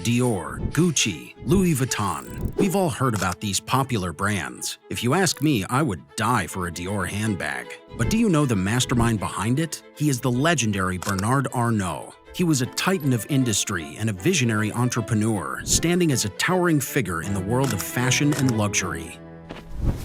Dior, Gucci, Louis Vuitton. We've all heard about these popular brands. If you ask me, I would die for a Dior handbag. But do you know the mastermind behind it? He is the legendary Bernard Arnault. He was a titan of industry and a visionary entrepreneur, standing as a towering figure in the world of fashion and luxury.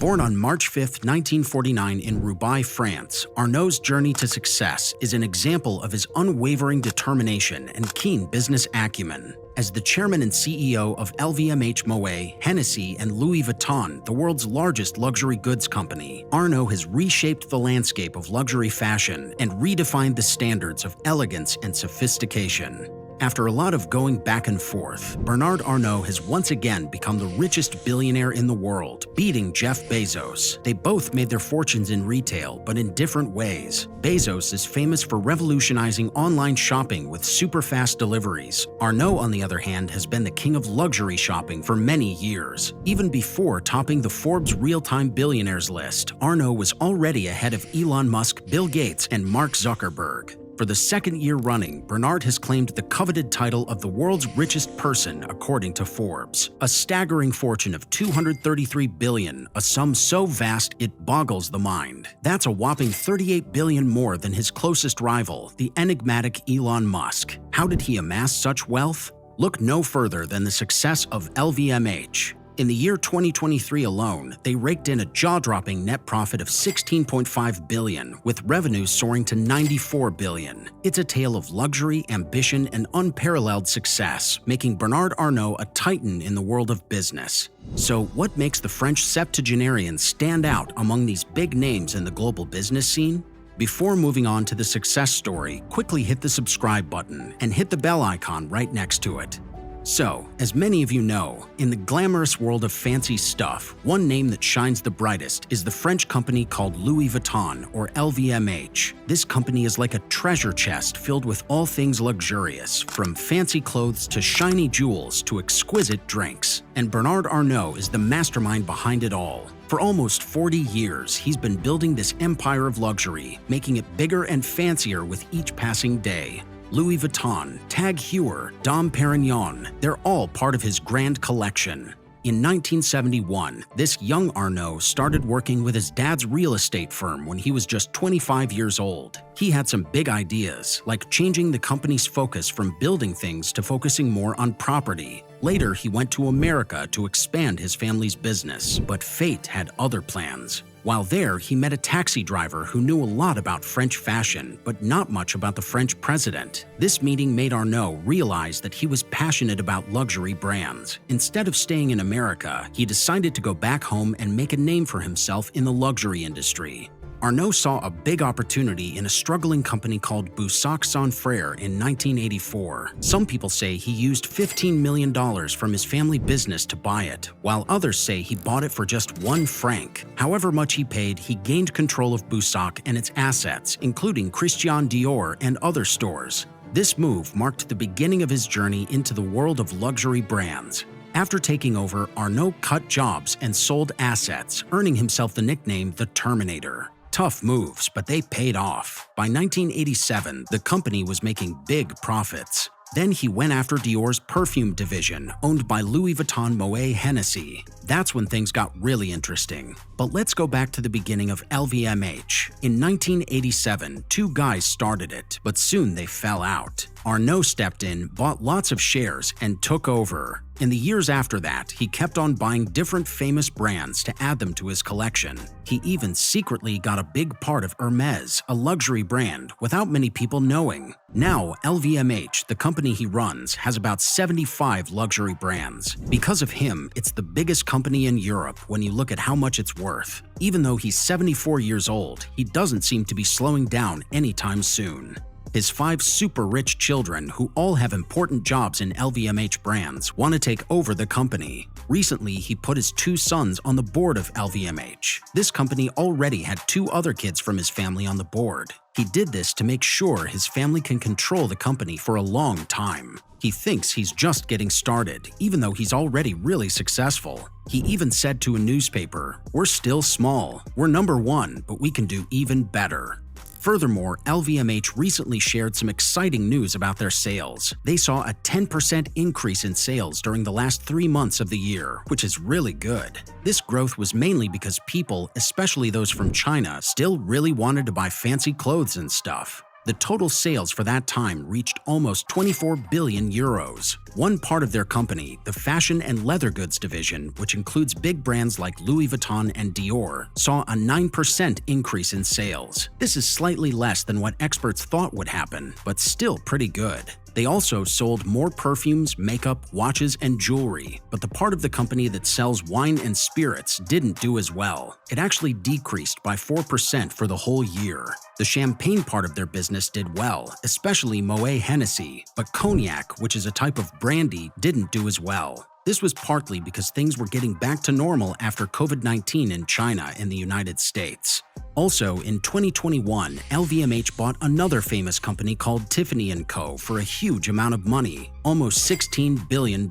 Born on March 5, 1949 in Roubaix, France, Arnault's journey to success is an example of his unwavering determination and keen business acumen. As the chairman and CEO of LVMH Moet, Hennessy, and Louis Vuitton, the world's largest luxury goods company, Arnault has reshaped the landscape of luxury fashion and redefined the standards of elegance and sophistication. After a lot of going back and forth, Bernard Arnault has once again become the richest billionaire in the world, beating Jeff Bezos. They both made their fortunes in retail, but in different ways. Bezos is famous for revolutionizing online shopping with super-fast deliveries. Arnault, on the other hand, has been the king of luxury shopping for many years. Even before topping the Forbes Real-Time Billionaires list, Arnault was already ahead of Elon Musk, Bill Gates, and Mark Zuckerberg. For the second year running, Bernard has claimed the coveted title of the world's richest person according to Forbes. A staggering fortune of $233 billion, a sum so vast it boggles the mind. That's a whopping $38 billion more than his closest rival, the enigmatic Elon Musk. How did he amass such wealth? Look no further than the success of LVMH. In the year 2023 alone, they raked in a jaw-dropping net profit of $16.5 billion, with revenues soaring to $94 billion. It's a tale of luxury, ambition, and unparalleled success, making Bernard Arnault a titan in the world of business. So what makes the French septuagenarian stand out among these big names in the global business scene? Before moving on to the success story, quickly hit the subscribe button and hit the bell icon right next to it. So, as many of you know, in the glamorous world of fancy stuff, one name that shines the brightest is the French company called Louis Vuitton, or LVMH. This company is like a treasure chest filled with all things luxurious, from fancy clothes to shiny jewels to exquisite drinks. And Bernard Arnault is the mastermind behind it all. For almost 40 years, he's been building this empire of luxury, making it bigger and fancier with each passing day. Louis Vuitton, Tag Heuer, Dom Perignon, they're all part of his grand collection. In 1971, this young Arnault started working with his dad's real estate firm when he was just 25 years old. He had some big ideas, like changing the company's focus from building things to focusing more on property. Later, he went to America to expand his family's business, but fate had other plans. While there, he met a taxi driver who knew a lot about French fashion, but not much about the French president. This meeting made Arnault realize that he was passionate about luxury brands. Instead of staying in America, he decided to go back home and make a name for himself in the luxury industry. Arnault saw a big opportunity in a struggling company called Boussac Sans Frères in 1984. Some people say he used $15 million from his family business to buy it, while others say he bought it for just 1 franc. However much he paid, he gained control of Boussac and its assets, including Christian Dior and other stores. This move marked the beginning of his journey into the world of luxury brands. After taking over, Arnault cut jobs and sold assets, earning himself the nickname the Terminator. Tough moves, but they paid off. By 1987, the company was making big profits. Then he went after Dior's perfume division, owned by Louis Vuitton Moet Hennessy. That's when things got really interesting. But let's go back to the beginning of LVMH. In 1987, 2 guys started it, but soon they fell out. Arnault stepped in, bought lots of shares, and took over. In the years after that, he kept on buying different famous brands to add them to his collection. He even secretly got a big part of Hermès, a luxury brand, without many people knowing. Now, LVMH, the company he runs, has about 75 luxury brands. Because of him, it's the biggest company in Europe when you look at how much it's worth. Even though he's 74 years old, he doesn't seem to be slowing down anytime soon. His 5 super-rich children, who all have important jobs in LVMH brands, want to take over the company. Recently, he put his 2 sons on the board of LVMH. This company already had 2 other kids from his family on the board. He did this to make sure his family can control the company for a long time. He thinks he's just getting started, even though he's already really successful. He even said to a newspaper, "We're still small. We're number 1, but we can do even better." Furthermore, LVMH recently shared some exciting news about their sales. They saw a 10% increase in sales during the last 3 months of the year, which is really good. This growth was mainly because people, especially those from China, still really wanted to buy fancy clothes and stuff. The total sales for that time reached almost 24 billion euros. One part of their company, the fashion and leather goods division, which includes big brands like Louis Vuitton and Dior, saw a 9% increase in sales. This is slightly less than what experts thought would happen, but still pretty good. They also sold more perfumes, makeup, watches, and jewelry, but the part of the company that sells wine and spirits didn't do as well. It actually decreased by 4% for the whole year. The champagne part of their business did well, especially Moet Hennessy, but cognac, which is a type of brandy, didn't do as well. This was partly because things were getting back to normal after COVID-19 in China and the United States. Also, in 2021, LVMH bought another famous company called Tiffany & Co. for a huge amount of money, almost $16 billion.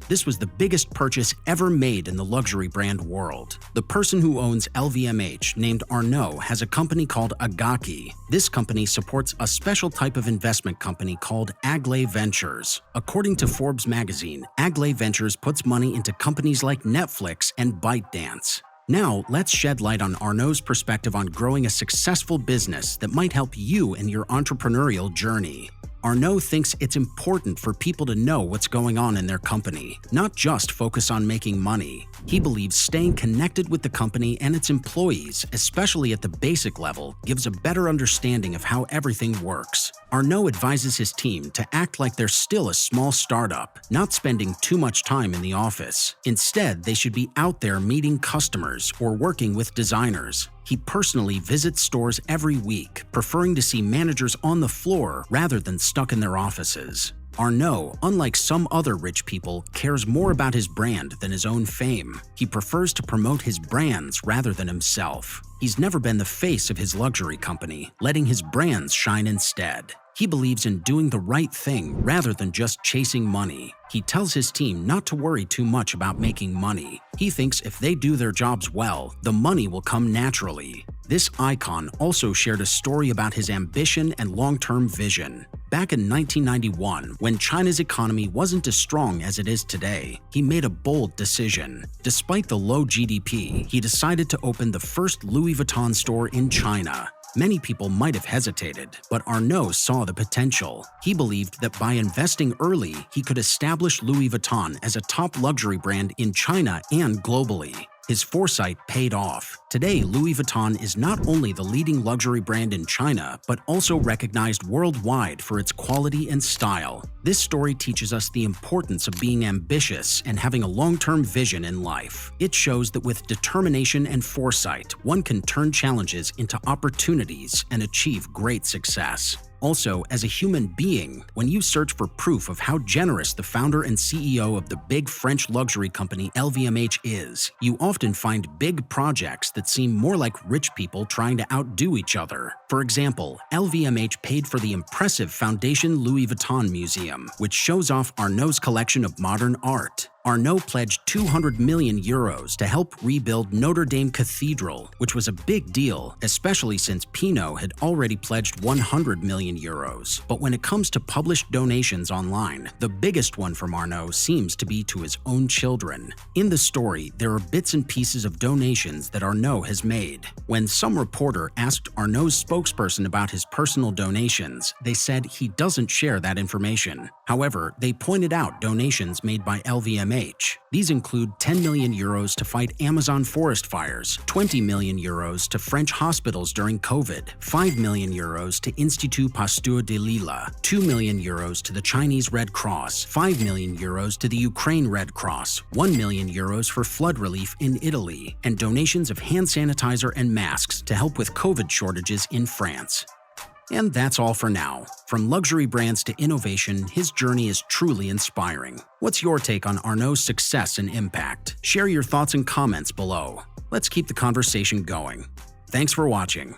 This was the biggest purchase ever made in the luxury brand world. The person who owns LVMH, named Arnault, has a company called Agaki. This company supports a special type of investment company called Aglaé Ventures. According to Forbes magazine, Aglaé Ventures puts money into companies like Netflix and ByteDance. Now, let's shed light on Arnault's perspective on growing a successful business that might help you in your entrepreneurial journey. Arnault thinks it's important for people to know what's going on in their company, not just focus on making money. He believes staying connected with the company and its employees, especially at the basic level, gives a better understanding of how everything works. Arnault advises his team to act like they're still a small startup, not spending too much time in the office. Instead, they should be out there meeting customers or working with designers. He personally visits stores every week, preferring to see managers on the floor rather than stuck in their offices. Arnault, unlike some other rich people, cares more about his brand than his own fame. He prefers to promote his brands rather than himself. He's never been the face of his luxury company, letting his brands shine instead. He believes in doing the right thing rather than just chasing money. He tells his team not to worry too much about making money. He thinks if they do their jobs well, the money will come naturally. This icon also shared a story about his ambition and long-term vision. Back in 1991, when China's economy wasn't as strong as it is today, he made a bold decision. Despite the low GDP, he decided to open the first Louis Vuitton store in China. Many people might have hesitated, but Arnault saw the potential. He believed that by investing early, he could establish Louis Vuitton as a top luxury brand in China and globally. His foresight paid off. Today, Louis Vuitton is not only the leading luxury brand in China, but also recognized worldwide for its quality and style. This story teaches us the importance of being ambitious and having a long-term vision in life. It shows that with determination and foresight, one can turn challenges into opportunities and achieve great success. Also, as a human being, when you search for proof of how generous the founder and CEO of the big French luxury company LVMH is, you often find big projects that seem more like rich people trying to outdo each other. For example, LVMH paid for the impressive Foundation Louis Vuitton Museum, which shows off Arnault's collection of modern art. Arnault pledged 200 million euros to help rebuild Notre Dame Cathedral, which was a big deal, especially since Pinot had already pledged 100 million euros. But when it comes to published donations online, the biggest one from Arnault seems to be to his own children. In the story, there are bits and pieces of donations that Arnault has made. When some reporter asked Arnault's spokesperson about his personal donations, they said he doesn't share that information. However, they pointed out donations made by LVMH. These include 10 million euros to fight Amazon forest fires, 20 million euros to French hospitals during COVID, 5 million euros to Institut Pasteur de Lille, 2 million euros to the Chinese Red Cross, 5 million euros to the Ukraine Red Cross, 1 million euros for flood relief in Italy, and donations of hand sanitizer and masks to help with COVID shortages in France. And that's all for now. From luxury brands to innovation, his journey is truly inspiring. What's your take on Arnault's success and impact? Share your thoughts and comments below. Let's keep the conversation going. Thanks for watching.